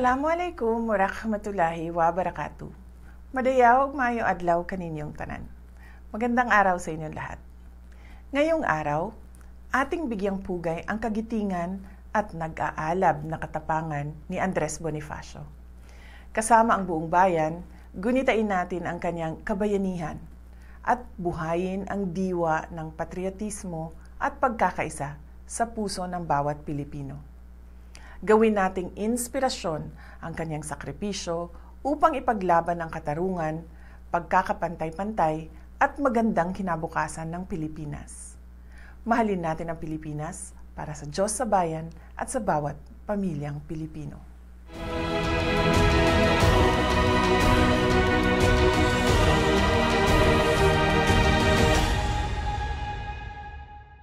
Assalamualaikum warahmatullahi wabarakatuh. Madayawag maayong adlaw kaninyong tanan. Magandang araw sa inyong lahat. Ngayong araw, ating bigyang pugay ang kagitingan at nag-aalab na katapangan ni Andres Bonifacio. Kasama ang buong bayan, gunitain natin ang kanyang kabayanihan at buhayin ang diwa ng patriotismo at pagkakaisa sa puso ng bawat Pilipino. Gawin nating inspirasyon ang kanyang sakripisyo upang ipaglaban ang katarungan, pagkakapantay-pantay at magandang kinabukasan ng Pilipinas. Mahalin natin ang Pilipinas para sa Diyos sa bayan at sa bawat pamilyang Pilipino.